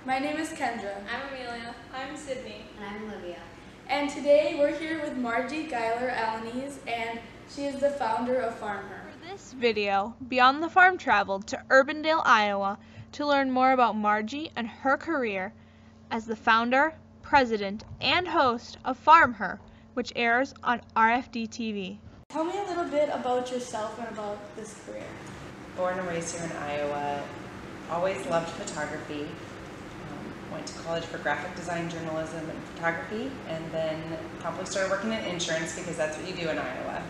My name is Kendra. I'm Amelia. I'm Sydney. And I'm Olivia. And today we're here with Marji Guyler-Alaniz, and she is the founder of FarmHer. For this video, Beyond the Farm traveled to Urbandale, Iowa to learn more about Marji and her career as the founder, president, and host of FarmHer, which airs on RFD-TV. Tell me a little bit about yourself and about this career. Born and raised here in Iowa, always loved photography. Went to college for graphic design, journalism, and photography, and then promptly started working in insurance because that's what you do in Iowa,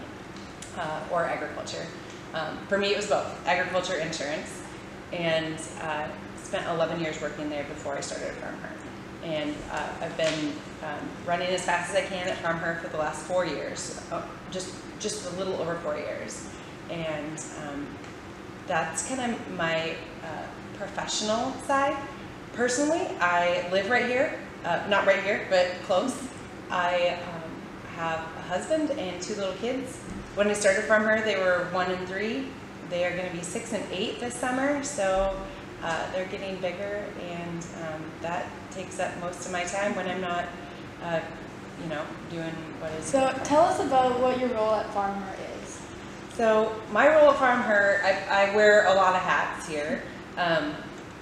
or agriculture. For me, it was both, agriculture, insurance, and spent 11 years working there before I started at FarmHer. And I've been running as fast as I can at FarmHer for the last 4 years, just a little over 4 years. And that's kind of my professional side. Personally, I live right here, not right here, but close. I have a husband and 2 little kids. When I started FarmHer, they were 1 and 3. They are going to be 6 and 8 this summer, so they're getting bigger, and that takes up most of my time when I'm not, doing what is. So tell us about what your role at FarmHer is. So my role at FarmHer, I wear a lot of hats here.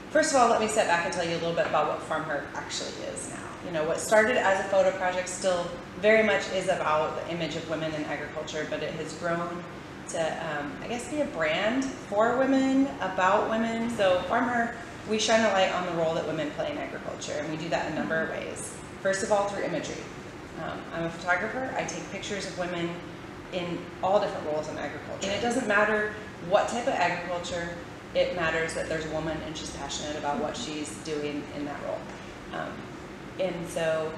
First of all, let me step back and tell you a little bit about what FarmHer actually is now. What started as a photo project still very much is about the image of women in agriculture, but it has grown to, be a brand for women, about women. So FarmHer, we shine a light on the role that women play in agriculture, and we do that in a number of ways. First of all, through imagery. I'm a photographer. I take pictures of women in all different roles in agriculture. And it doesn't matter what type of agriculture. It matters that there's a woman and she's passionate about what she's doing in that role. And so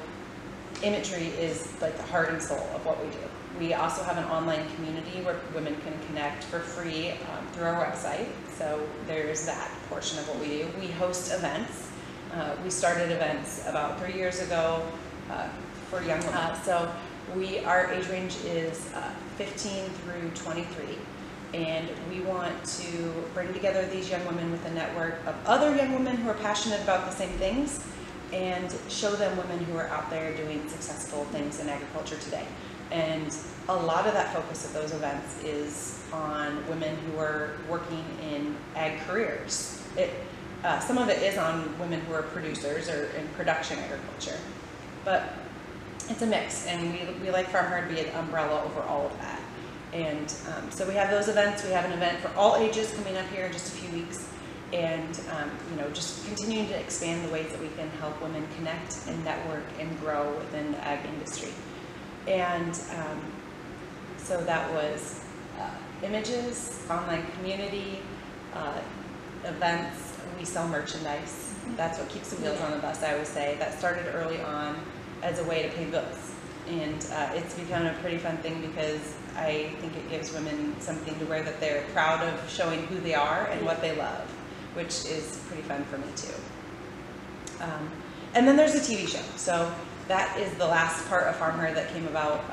imagery is like the heart and soul of what we do. We also have an online community where women can connect for free through our website. So there's that portion of what we do. We host events. We started events about 3 years ago for young women. So our age range is 15 through 23. And we want to bring together these young women with a network of other young women who are passionate about the same things, and show them women who are out there doing successful things in agriculture today. And a lot of that focus of those events is on women who are working in ag careers. Some of it is on women who are producers or in production agriculture, but it's a mix, and we like FarmHer to be an umbrella over all of that. And so we have those events. We have an event for all ages coming up here in just a few weeks, and just continuing to expand the ways that we can help women connect and network and grow within the ag industry. And so that was images, online community, events. We sell merchandise. That's what keeps the wheels on the bus, I always say. That started early on as a way to pay bills. And it's become a pretty fun thing because I think it gives women something to wear that they're proud of, showing who they are and what they love, which is pretty fun for me too. And then there's a TV show. So that is the last part of FarmHer that came about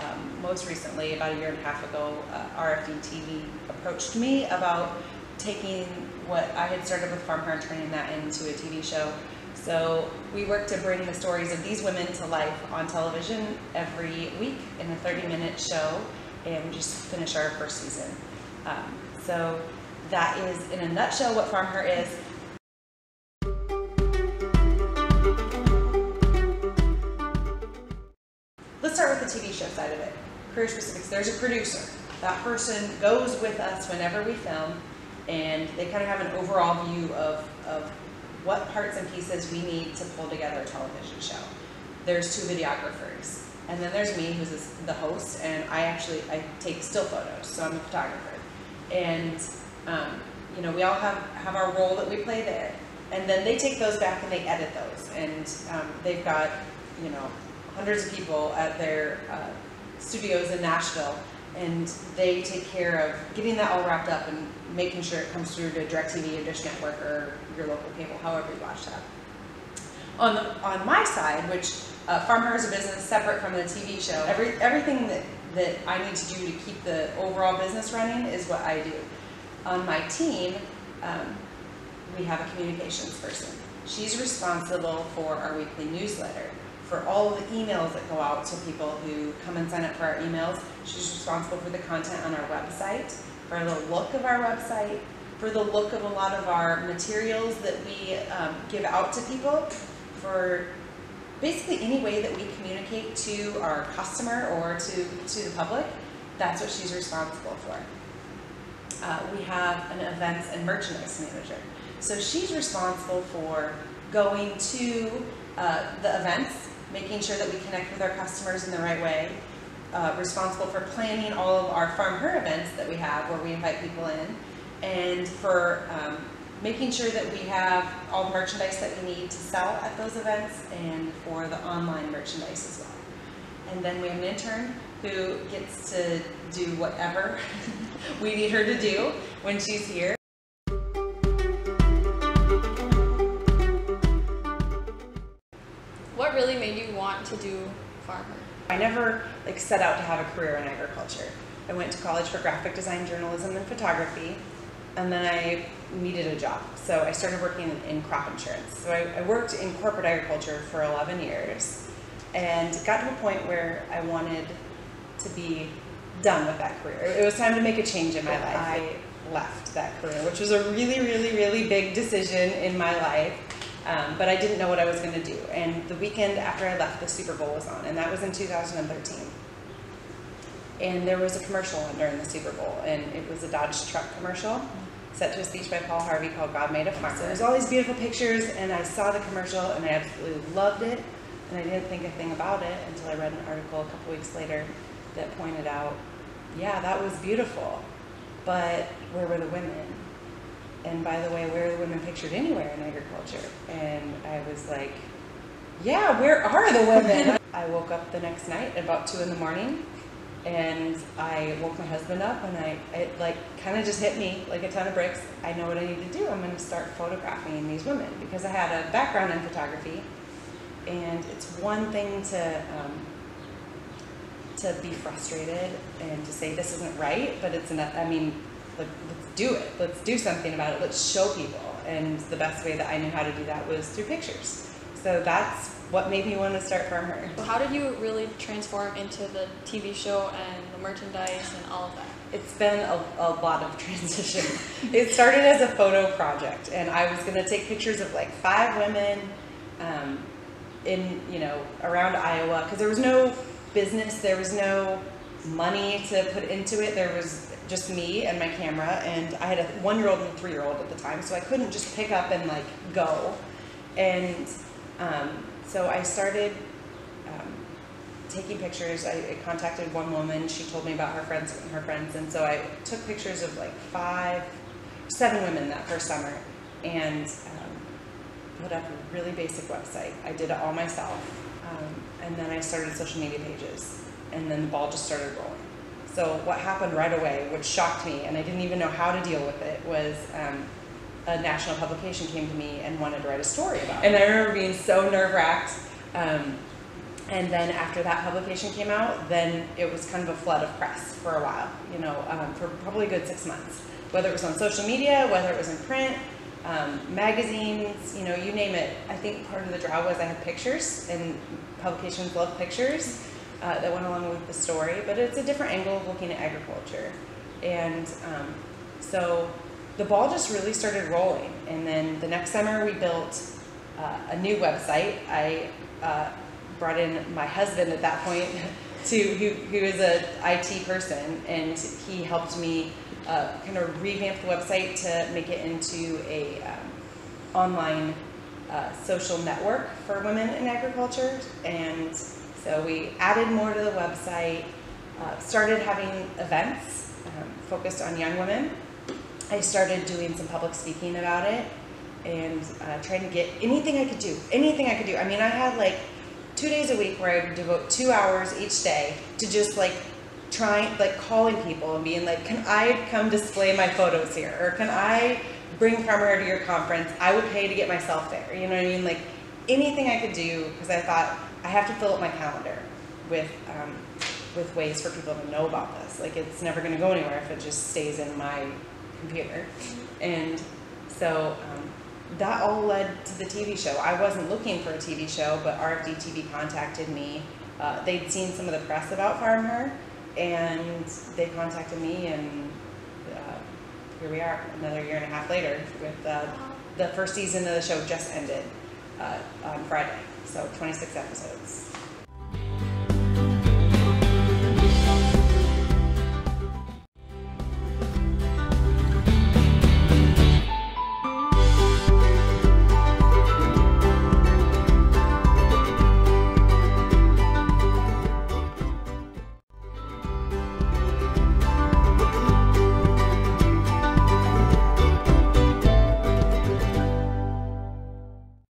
most recently, about 1.5 years ago. RFD-TV approached me about taking what I had started with FarmHer and turning that into a TV show. So we work to bring the stories of these women to life on television every week in a 30-minute show, and we just finished our first season. So that is, in a nutshell, what FarmHer is. Let's start with the TV show side of it. Career specifics. There's a producer. That person goes with us whenever we film, and they kind of have an overall view of what parts and pieces we need to pull together a television show. There's 2 videographers, and then there's me, who's the host, and I take still photos, so I'm a photographer. And we all have our role that we play there, and then they take those back and they edit those, and they've got hundreds of people at their studios in Nashville, and they take care of getting that all wrapped up and making sure it comes through to DirecTV or Dish Network or your local cable, however you watch that. On my side, which FarmHer is a business separate from the TV show, everything that I need to do to keep the overall business running is what I do. On my team, we have a communications person. She's responsible for our weekly newsletter, for all of the emails that go out to people who come and sign up for our emails. She's responsible for the content on our website, for the look of our website, for the look of a lot of our materials that we give out to people, for basically any way that we communicate to our customer or to the public. That's what she's responsible for. We have an events and merchandise manager. So she's responsible for going to the events, making sure that we connect with our customers in the right way, responsible for planning all of our FarmHer events that we have where we invite people in, and for making sure that we have all the merchandise that we need to sell at those events, and for the online merchandise as well. And then we have an intern who gets to do whatever we need her to do when she's here. What really made you want to do FarmHer? I never set out to have a career in agriculture. I went to college for graphic design, journalism, and photography, and then I needed a job. So I started working in crop insurance. So I worked in corporate agriculture for 11 years and got to a point where I wanted to be done with that career. It was time to make a change in my life. I left that career, which was a really, really, really big decision in my life. But I didn't know what I was going to do. And the weekend after I left, the Super Bowl was on, and that was in 2013. And there was a commercial on during the Super Bowl, and it was a Dodge truck commercial set to a speech by Paul Harvey called God Made a Farmer. So there's all these beautiful pictures, and I saw the commercial, and I absolutely loved it, and I didn't think a thing about it until I read an article a couple weeks later that pointed out, yeah, that was beautiful, but where were the women? And by the way, where are the women pictured anywhere in agriculture? And I was like, yeah, where are the women? I woke up the next night at about 2 in the morning, and I woke my husband up, and it kind of just hit me like a ton of bricks. I know what I need to do. I'm going to start photographing these women, because I had a background in photography, and it's one thing to be frustrated and to say this isn't right, but it's enough. I mean, let's do it. Let's do something about it. Let's show people. And the best way that I knew how to do that was through pictures. So that's what made me want to start FarmHer. So how did you really transform into the TV show and the merchandise and all of that? It's been a lot of transition. It started as a photo project, and I was going to take pictures of 5 women in, around Iowa, because there was no business, there was no money to put into it. There was just me and my camera, and I had a 1-year-old and a 3-year-old at the time, so I couldn't just pick up and go. And so I started taking pictures. I contacted one woman. She told me about her friends, and so I took pictures of 7 women that first summer, and put up a really basic website. I did it all myself, and then I started social media pages, and then the ball just started rolling. So what happened right away, which shocked me, and I didn't even know how to deal with it, was a national publication came to me and wanted to write a story about it. And I remember being so nerve-wracked. And then after that publication came out, then it was kind of a flood of press for a while, for probably a good 6 months. Whether it was on social media, whether it was in print, magazines, you name it. I think part of the draw was I had pictures, and publications love pictures. That went along with the story, but it's a different angle of looking at agriculture. And so the ball just really started rolling. And then the next summer we built a new website. I brought in my husband at that point, who is an IT person, and he helped me kind of revamp the website to make it into a online social network for women in agriculture. And so we added more to the website, started having events focused on young women. I started doing some public speaking about it, and trying to get anything I could do. I mean, I had 2 days a week where I would devote 2 hours each day to just calling people and being can I come display my photos here? Or can I bring FarmHer to your conference? I would pay to get myself there. You know what I mean? Anything I could do, because I thought, I have to fill up my calendar with ways for people to know about this. It's never going to go anywhere if it just stays in my computer. And so that all led to the TV show. I wasn't looking for a TV show, but RFD-TV contacted me. They'd seen some of the press about FarmHer, and they contacted me, and here we are, another year and a half later, with the first season of the show just ended on Friday, so 26 episodes.